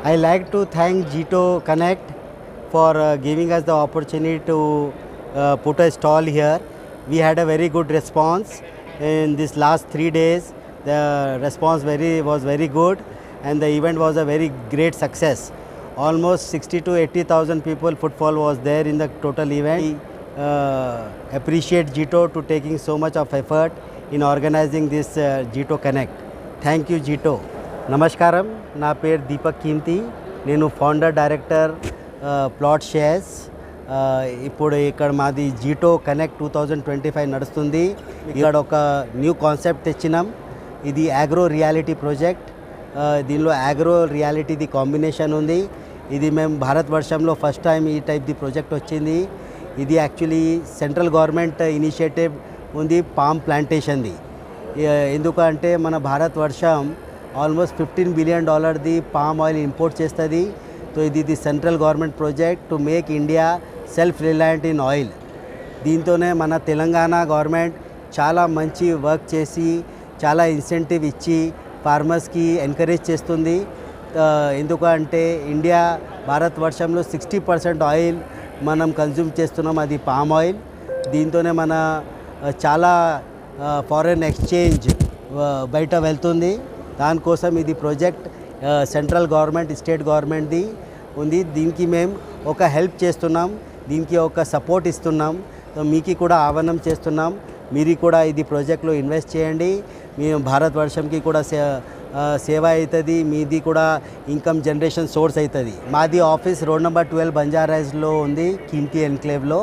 I like to thank Jito Connect for giving us the opportunity to put a stall here. We had a very good response in this last 3 days. The response was very good, and the event was a very great success. Almost 60 to 80,000 people footfall was there in the total event. Appreciate Jito to taking so much of effort in organizing this Jito Connect. Thank you, Jito. నమస్కారం, నా పేరు దీపక్ కీంతి. నేను founder director plot shares. ఇప్పుడు ఇక్కడ మాది JITO connect 2025 నడుస్తుంది. ఇక్కడ ఒక న్యూ కాన్సెప్ట్ తెచ్చినాం. ఇది అగ్రో రియాలిటీ ప్రాజెక్ట్. దీనిలో అగ్రో రియాలిటీది కాంబినేషన్ ఉంది. ఇది మేము భారతవర్షంలో ఫస్ట్ టైం ఈ టైప్ది ప్రాజెక్ట్ వచ్చింది. ఇది యాక్చువల్లీ సెంట్రల్ గవర్నమెంట్ ఇనిషియేటివ్ ఉంది పామ్ ప్లాంటేషన్ది. ఎందుకంటే మన భారతవర్షం almost $15 billion palm oil import చేస్తుంది. సో ఇది central government project to make India self reliant in oil. దీంతోనే మన తెలంగాణ గవర్నమెంట్ చాలా మంచి వర్క్ చేసి చాలా ఇన్సెంటివ్ ఇచ్చి ఫార్మర్స్కి ఎంకరేజ్ చేస్తుంది. ఎందుకంటే ఇండియా భారతవర్షంలో 60% ఆయిల్ మనం కన్జ్యూమ్ చేస్తున్నాం, అది పామ్ ఆయిల్. దీంతోనే మన చాలా ఫారెన్ ఎక్స్చేంజ్ బయట వెళ్తుంది. దానికోసం ఇది ప్రాజెక్ట్ సెంట్రల్ గవర్నమెంట్ స్టేట్ గవర్నమెంట్ది ఉంది. దీనికి మేము ఒక హెల్ప్ చేస్తున్నాం, దీనికి ఒక సపోర్ట్ ఇస్తున్నాం. మీకు కూడా ఆహ్వానం చేస్తున్నాం, మీరు కూడా ఇది ప్రాజెక్ట్లో ఇన్వెస్ట్ చేయండి. మీ భారతవర్షంకి కూడా సేవ అవుతుంది, మీది కూడా ఇన్కమ్ జనరేషన్ సోర్స్ అవుతుంది. మాది ఆఫీస్ రోడ్ నెంబర్ 12 బంజారాస్లో ఉంది, కీంతి ఎన్క్లేవ్లో.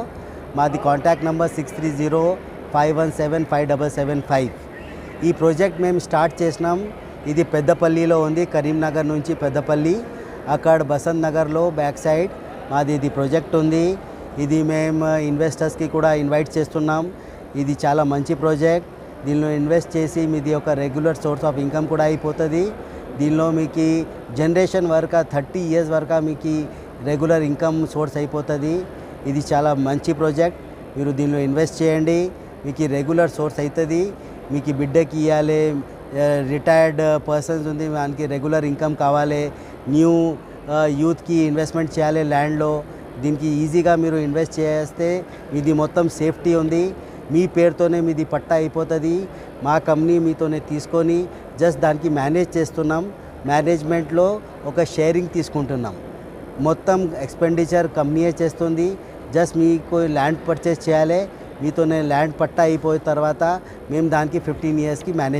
మాది కాంటాక్ట్ నెంబర్ 6305175775. ఈ ప్రాజెక్ట్ మేము స్టార్ట్ చేసినాం. ఇది పెద్దపల్లిలో ఉంది, కరీంనగర్ నుంచి పెద్దపల్లి, అక్కడ బసంత్ నగర్లో బ్యాక్ సైడ్ మాది ఇది ప్రాజెక్ట్ ఉంది. ఇది మేము ఇన్వెస్టర్స్కి కూడా ఇన్వైట్ చేస్తున్నాం. ఇది చాలా మంచి ప్రాజెక్ట్. దీనిలో ఇన్వెస్ట్ చేసి మీది ఒక రెగ్యులర్ సోర్స్ ఆఫ్ ఇన్కమ్ కూడా అయిపోతుంది. దీనిలో మీకు జనరేషన్ వరకు 30 ఇయర్స్ వరకు మీకు రెగ్యులర్ ఇన్కమ్ సోర్స్ అయిపోతుంది. ఇది చాలా మంచి ప్రాజెక్ట్. మీరు దీనిలో ఇన్వెస్ట్ చేయండి, మీకు రెగ్యులర్ సోర్స్ అవుతుంది. మీకు బిడ్డకి ఇవ్వాలి, రిటైర్డ్ పర్సన్స్ ఉంది, దానికి రెగ్యులర్ ఇన్కమ్ కావాలి, న్యూ యూత్కి ఇన్వెస్ట్మెంట్ చేయాలి ల్యాండ్లో. దీనికి ఈజీగా మీరు ఇన్వెస్ట్ చేస్తే మీది మొత్తం సేఫ్టీ ఉంది, మీ పేరుతోనే మీది పట్టా అయిపోతుంది. మా కంపెనీ మీతోనే తీసుకొని జస్ట్ దానికి మేనేజ్ చేస్తున్నాం. మేనేజ్మెంట్లో ఒక షేరింగ్ తీసుకుంటున్నాం. మొత్తం ఎక్స్పెండిచర్ కంపెనీయే చేస్తుంది. జస్ట్ మీకు ల్యాండ్ పర్చేస్ చేయాలి, మీతోనే ల్యాండ్ పట్టా అయిపోయిన తర్వాత మేము దానికి 15 ఇయర్స్కి మేనేజ్